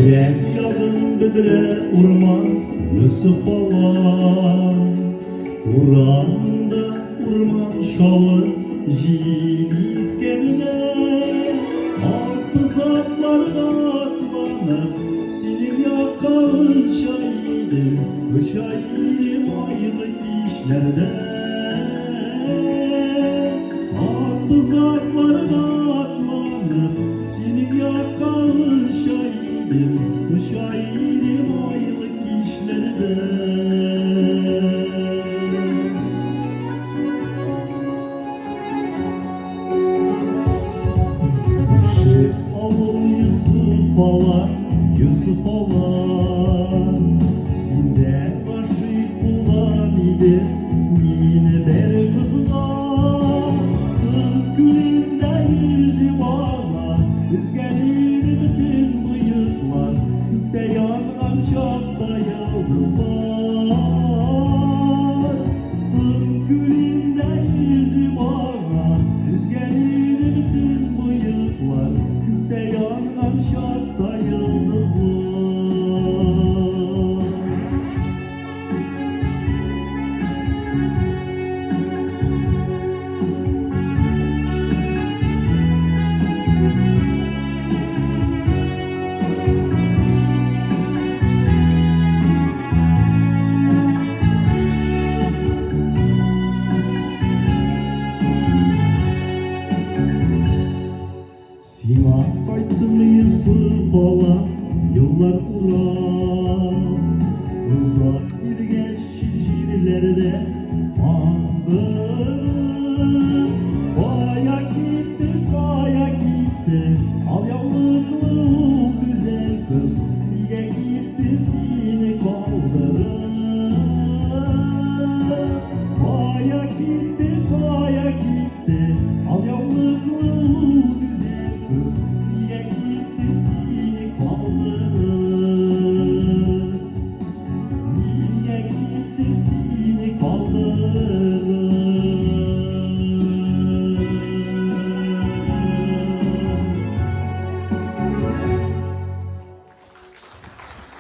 Yürek yalın bedre urman Yusuf Ağa Uranında urman şalı Jini iskenine Hafızatlarda atlanıp Silip yakan şahidim Şahidim ayrı işlerde Hafızatlarda atlanıp Silip yakan şahidim Şahidim ayrı işlerde Yusuf Ağa Sinde aşık bulan idi Yine bir kızına Kırk gülünde yüzü bana Üzgeliydi bütün bıyıklar Gökte yanan şafta yıldızlar Kırk gülünde yüzü bana Üzgeliydi bütün bıyıklar Gökte yanan şafta yıldızlar Sima kaytım Yusuf Ağa Yıllar uğrar Uzak bir genç şiirlerde